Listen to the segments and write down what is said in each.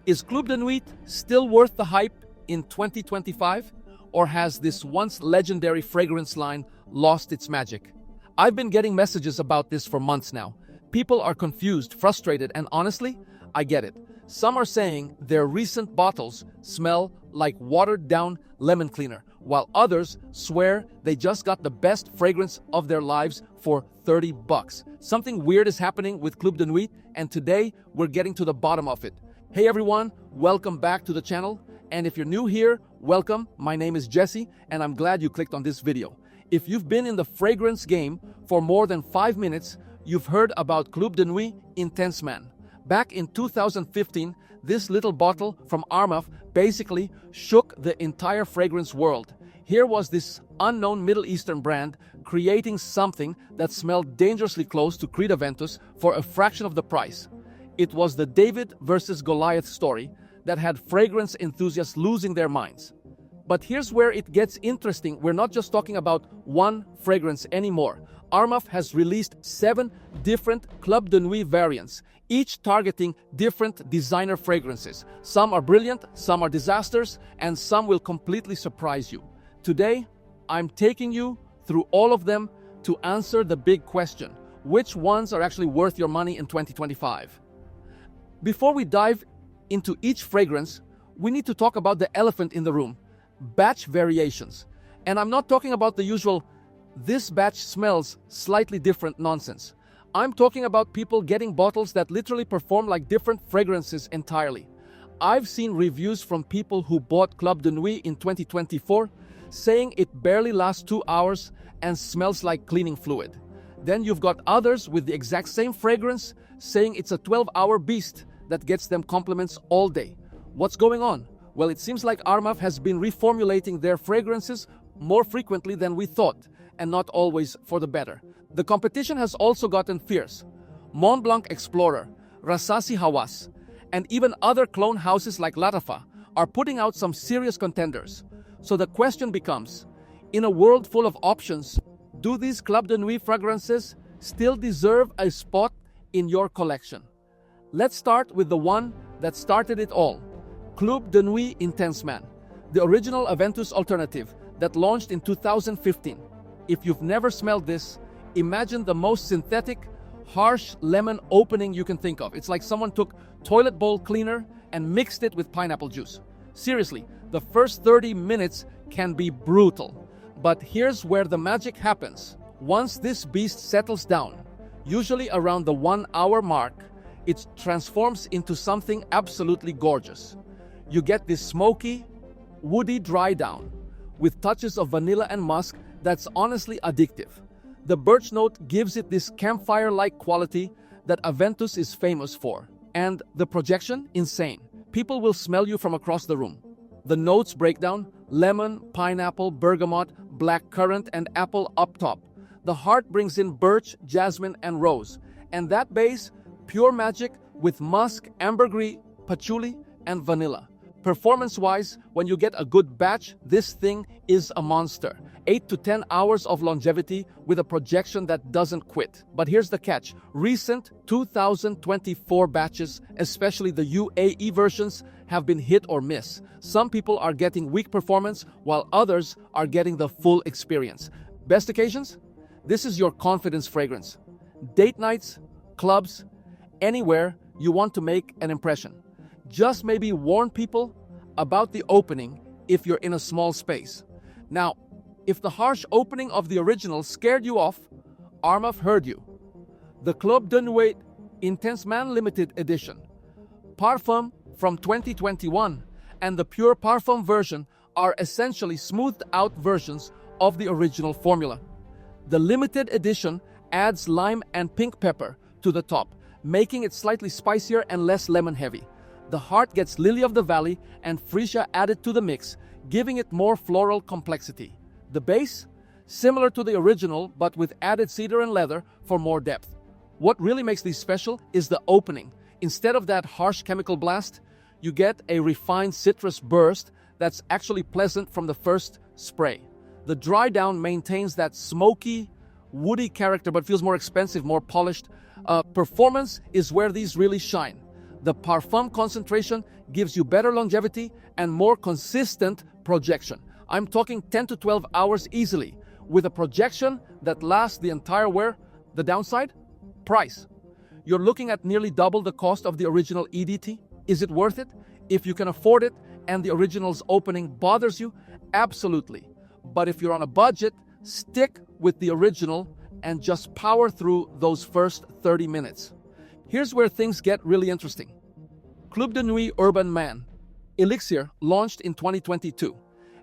Is Club de Nuit still worth the hype in 2025? Or has this once legendary fragrance line lost its magic? I've been getting messages about this for months now. People are confused, frustrated, and honestly, I get it. Some are saying their recent bottles smell like watered-down lemon cleaner, while others swear they just got the best fragrance of their lives for $30. Something weird is happening with Club de Nuit, and today we're getting to the bottom of it. Hey everyone, welcome back to the channel. And if you're new here, welcome. My name is Jesse, and I'm glad you clicked on this video. If you've been in the fragrance game for more than 5 minutes, you've heard about Club de Nuit Intense Man. Back in 2015, this little bottle from Armaf basically shook the entire fragrance world. Here was this unknown Middle Eastern brand creating something that smelled dangerously close to Creed Aventus for a fraction of the price. It was the David versus Goliath story that had fragrance enthusiasts losing their minds. But here's where it gets interesting. We're not just talking about one fragrance anymore. Armaf has released 7 different Club de Nuit variants, each targeting different designer fragrances. Some are brilliant, some are disasters, and some will completely surprise you. Today, I'm taking you through all of them to answer the big question: which ones are actually worth your money in 2025? Before we dive into each fragrance, we need to talk about the elephant in the room: batch variations. And I'm not talking about the usual "this batch smells slightly different" nonsense. I'm talking about people getting bottles that literally perform like different fragrances entirely. I've seen reviews from people who bought Club de Nuit in 2024 saying it barely lasts 2 hours and smells like cleaning fluid. Then you've got others with the exact same fragrance saying it's a 12-hour beast that gets them compliments all day. What's going on? Well, it seems like Armaf has been reformulating their fragrances more frequently than we thought, and not always for the better. The competition has also gotten fierce. Mont Blanc Explorer, Rasasi Hawass, and even other clone houses like Latafa are putting out some serious contenders. So the question becomes, in a world full of options, do these Club de Nuit fragrances still deserve a spot in your collection? Let's start with the one that started it all, Club de Nuit Intense Man, the original Aventus alternative that launched in 2015. If you've never smelled this, imagine the most synthetic, harsh lemon opening you can think of. It's like someone took toilet bowl cleaner and mixed it with pineapple juice. Seriously, the first 30 minutes can be brutal. But here's where the magic happens. Once this beast settles down, usually around the 1-hour mark, it transforms into something absolutely gorgeous. You get this smoky, woody dry down with touches of vanilla and musk that's honestly addictive. The birch note gives it this campfire-like quality that Aventus is famous for. And the projection? Insane. People will smell you from across the room. The notes break down: lemon, pineapple, bergamot, blackcurrant, and apple up top. The heart brings in birch, jasmine, and rose. And that base, pure magic with musk, ambergris, patchouli, and vanilla. Performance-wise, when you get a good batch, this thing is a monster. 8 to 10 hours of longevity with a projection that doesn't quit. But here's the catch. Recent 2024 batches, especially the UAE versions, have been hit or miss. Some people are getting weak performance, while others are getting the full experience. Best occasions? This is your confidence fragrance. Date nights, clubs, anywhere you want to make an impression. Just maybe warn people about the opening if you're in a small space. Now, if the harsh opening of the original scared you off, Armaf heard you. The Club de Nuit Intense Man Limited Edition, Parfum from 2021, and the pure Parfum version are essentially smoothed out versions of the original formula. The limited edition adds lime and pink pepper to the top, making it slightly spicier and less lemon heavy. The heart gets lily of the valley and freesia added to the mix, giving it more floral complexity. The base? Similar to the original, but with added cedar and leather for more depth. What really makes these special is the opening. Instead of that harsh chemical blast, you get a refined citrus burst that's actually pleasant from the first spray. The dry down maintains that smoky, woody character, but feels more expensive, more polished. Performance is where these really shine. The Parfum concentration gives you better longevity and more consistent projection. I'm talking 10 to 12 hours easily, with a projection that lasts the entire wear. The downside? Price. You're looking at nearly double the cost of the original EDT. Is it worth it? If you can afford it and the original's opening bothers you, absolutely. But if you're on a budget, stick with the original and just power through those first 30 minutes. Here's where things get really interesting. Club de Nuit Urban Man. Elixir launched in 2022,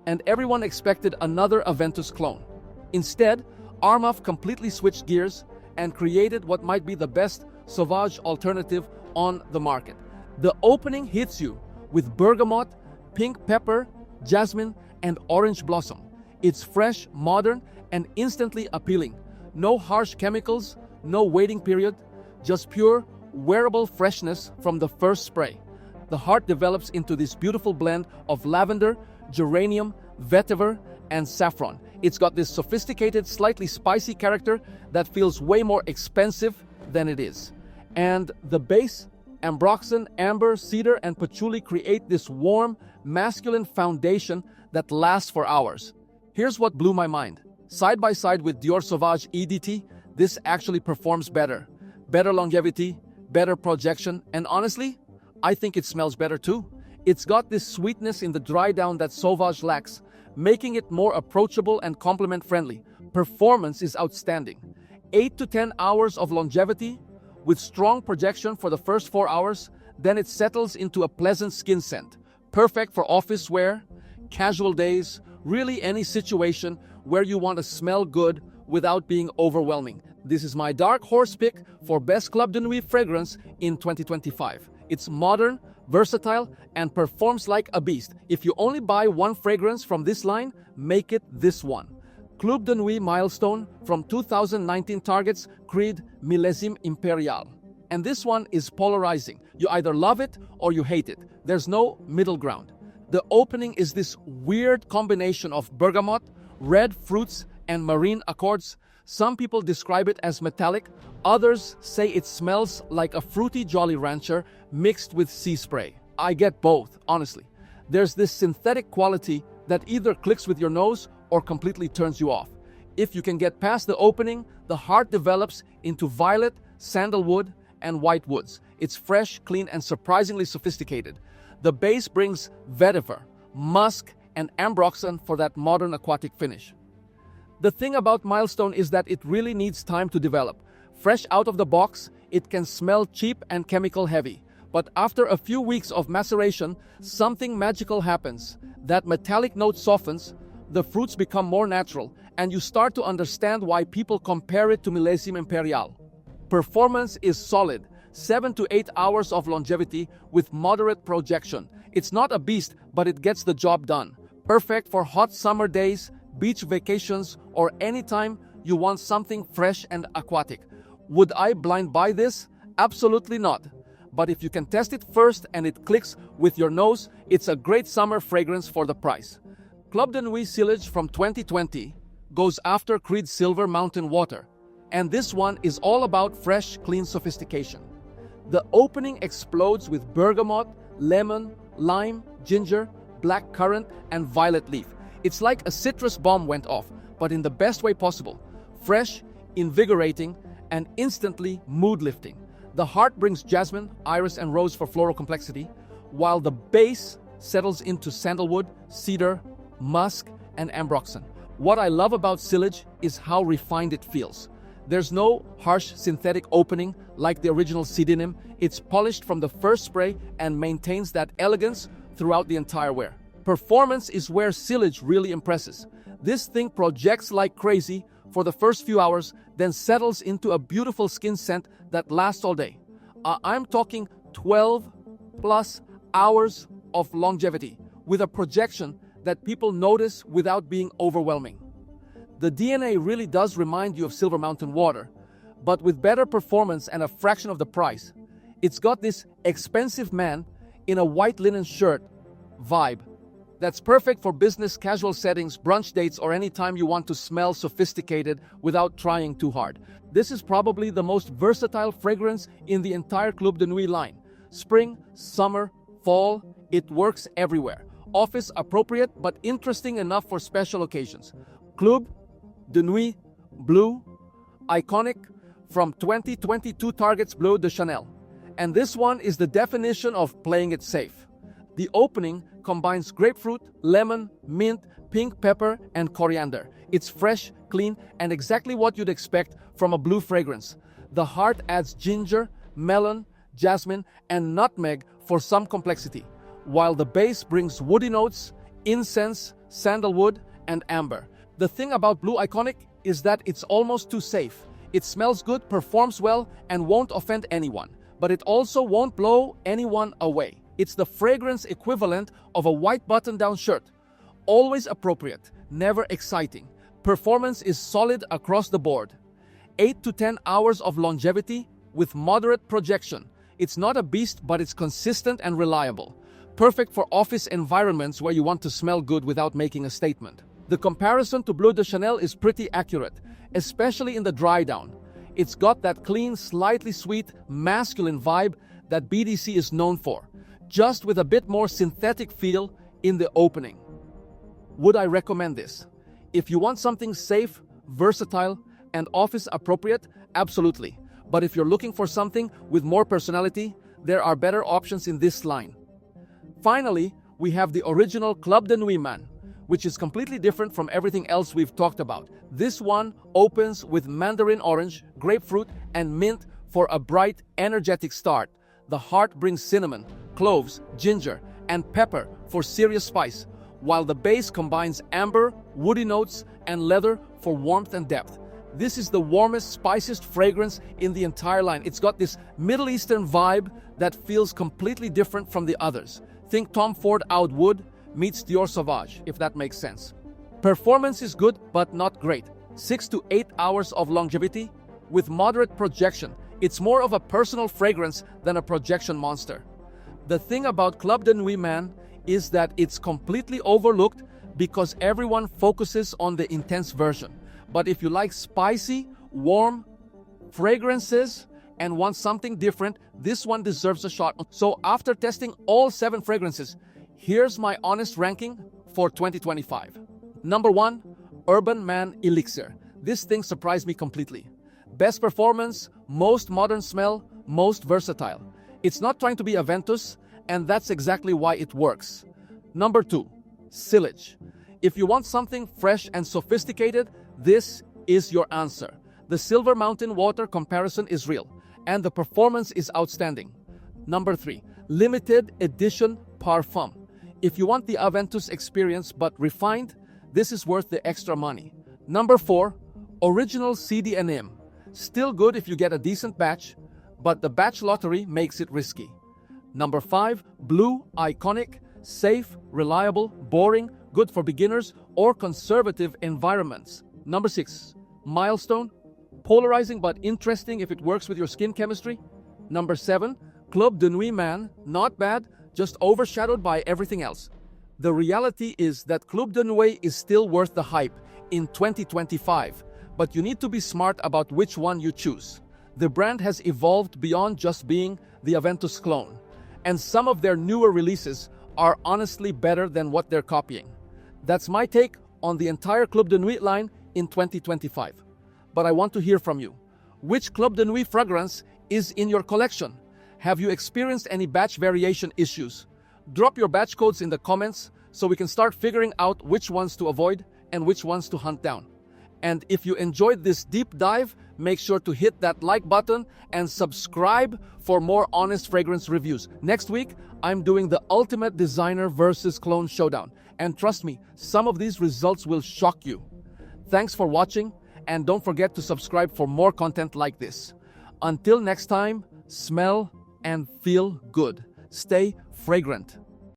and everyone expected another Aventus clone. Instead, Armaf completely switched gears and created what might be the best Sauvage alternative on the market. The opening hits you with bergamot, pink pepper, jasmine, and orange blossom. It's fresh, modern, and instantly appealing. No harsh chemicals, no waiting period, just pure, wearable freshness from the first spray. The heart develops into this beautiful blend of lavender, geranium, vetiver, and saffron. It's got this sophisticated, slightly spicy character that feels way more expensive than it is. And the base, ambroxan, amber, cedar, and patchouli create this warm, masculine foundation that lasts for hours. Here's what blew my mind. Side by side with Dior Sauvage EDT, this actually performs better. Better longevity, better projection, and honestly, I think it smells better too. It's got this sweetness in the dry down that Sauvage lacks, making it more approachable and compliment friendly. Performance is outstanding. 8 to 10 hours of longevity with strong projection for the first 4 hours, then it settles into a pleasant skin scent. Perfect for office wear, casual days, really any situation where you want to smell good without being overwhelming. This is my dark horse pick for best Club de Nuit fragrance in 2025. It's modern, versatile, and performs like a beast. If you only buy one fragrance from this line, make it this one. Club de Nuit Milestone from 2019 targets Creed Millésime Impérial. And this one is polarizing. You either love it or you hate it. There's no middle ground. The opening is this weird combination of bergamot, red fruits, and marine accords. Some people describe it as metallic. Others say it smells like a fruity Jolly Rancher mixed with sea spray. I get both, honestly. There's this synthetic quality that either clicks with your nose or completely turns you off. If you can get past the opening, the heart develops into violet, sandalwood, and white woods. It's fresh, clean, and surprisingly sophisticated. The base brings vetiver, musk, and ambroxan for that modern aquatic finish. The thing about Milestone is that it really needs time to develop. Fresh out of the box, it can smell cheap and chemical heavy. But after a few weeks of maceration, something magical happens. That metallic note softens, the fruits become more natural, and you start to understand why people compare it to Millésime Impérial. Performance is solid. 7 to 8 hours of longevity with moderate projection. It's not a beast, but it gets the job done. Perfect for hot summer days, beach vacations, or anytime you want something fresh and aquatic. Would I blind buy this? Absolutely not. But if you can test it first and it clicks with your nose, it's a great summer fragrance for the price. Club de Nuit Sillage from 2020 goes after Creed Silver Mountain Water. And this one is all about fresh, clean sophistication. The opening explodes with bergamot, lemon, lime, ginger, black currant, and violet leaf. It's like a citrus bomb went off, but in the best way possible. Fresh, invigorating, and instantly mood-lifting. The heart brings jasmine, iris, and rose for floral complexity, while the base settles into sandalwood, cedar, musk, and ambroxan. What I love about Sillage is how refined it feels. There's no harsh synthetic opening like the original Sidinim. It's polished from the first spray and maintains that elegance throughout the entire wear. Performance is where Sillage really impresses. This thing projects like crazy for the first few hours, then settles into a beautiful skin scent that lasts all day. I'm talking 12 plus hours of longevity with a projection that people notice without being overwhelming. The DNA really does remind you of Silver Mountain Water, but with better performance and a fraction of the price. It's got this expensive man in a white linen shirt vibe that's perfect for business casual settings, brunch dates, or anytime you want to smell sophisticated without trying too hard. This is probably the most versatile fragrance in the entire Club de Nuit line. Spring, summer, fall, It works everywhere. Office appropriate but interesting enough for special occasions. Club de Nuit Blue, iconic, from 2022 targets Bleu de Chanel. And this one is the definition of playing it safe. The opening combines grapefruit, lemon, mint, pink pepper, and coriander. It's fresh, clean, and exactly what you'd expect from a blue fragrance. The heart adds ginger, melon, jasmine, and nutmeg for some complexity, while the base brings woody notes, incense, sandalwood, and amber. The thing about Blue Iconic is that it's almost too safe. It smells good, performs well, and won't offend anyone, but it also won't blow anyone away. It's the fragrance equivalent of a white button-down shirt. Always appropriate, never exciting. Performance is solid across the board. 8 to 10 hours of longevity with moderate projection. It's not a beast, but it's consistent and reliable. Perfect for office environments where you want to smell good without making a statement. The comparison to Bleu de Chanel is pretty accurate, especially in the dry down. It's got that clean, slightly sweet, masculine vibe that BDC is known for, just with a bit more synthetic feel in the opening. Would I recommend this? If you want something safe, versatile, and office appropriate, absolutely. But if you're looking for something with more personality, there are better options in this line. Finally, we have the original Club de Nuit Man, which is completely different from everything else we've talked about. This one opens with mandarin orange, grapefruit, and mint for a bright, energetic start. The heart brings cinnamon, cloves, ginger, and pepper for serious spice, while the base combines amber, woody notes, and leather for warmth and depth. This is the warmest, spiciest fragrance in the entire line. It's got this Middle Eastern vibe that feels completely different from the others. Think Tom Ford Oud Wood meets Dior Sauvage, if that makes sense. Performance is good, but not great. 6 to 8 hours of longevity with moderate projection. It's more of a personal fragrance than a projection monster. The thing about Club de Nuit Man is that it's completely overlooked because everyone focuses on the intense version. But if you like spicy, warm fragrances and want something different, this one deserves a shot. So after testing all 7 fragrances, here's my honest ranking for 2025. Number 1, Urban Man Elixir. This thing surprised me completely. Best performance, most modern smell, most versatile. It's not trying to be Aventus, and that's exactly why it works. Number 2, Sillage. If you want something fresh and sophisticated, this is your answer. The Silver Mountain Water comparison is real, and the performance is outstanding. Number 3, Limited Edition Parfum. If you want the Aventus experience but refined, this is worth the extra money. Number 4, Original CD&M. Still good if you get a decent batch, but the batch lottery makes it risky. Number 5, Blue Iconic. Safe, reliable, boring, good for beginners or conservative environments. Number 6, Milestone. Polarizing but interesting if it works with your skin chemistry. Number 7, Club de Nuit Man. Not bad, just overshadowed by everything else. The reality is that Club de Nuit is still worth the hype in 2025, but you need to be smart about which one you choose. The brand has evolved beyond just being the Aventus clone, and some of their newer releases are honestly better than what they're copying. That's my take on the entire Club de Nuit line in 2025. But I want to hear from you. Which Club de Nuit fragrance is in your collection? Have you experienced any batch variation issues? Drop your batch codes in the comments so we can start figuring out which ones to avoid and which ones to hunt down. And if you enjoyed this deep dive, make sure to hit that like button and subscribe for more honest fragrance reviews. Next week, I'm doing the ultimate designer versus clone showdown. And trust me, some of these results will shock you. Thanks for watching, and don't forget to subscribe for more content like this. Until next time, smell and feel good. Stay fragrant.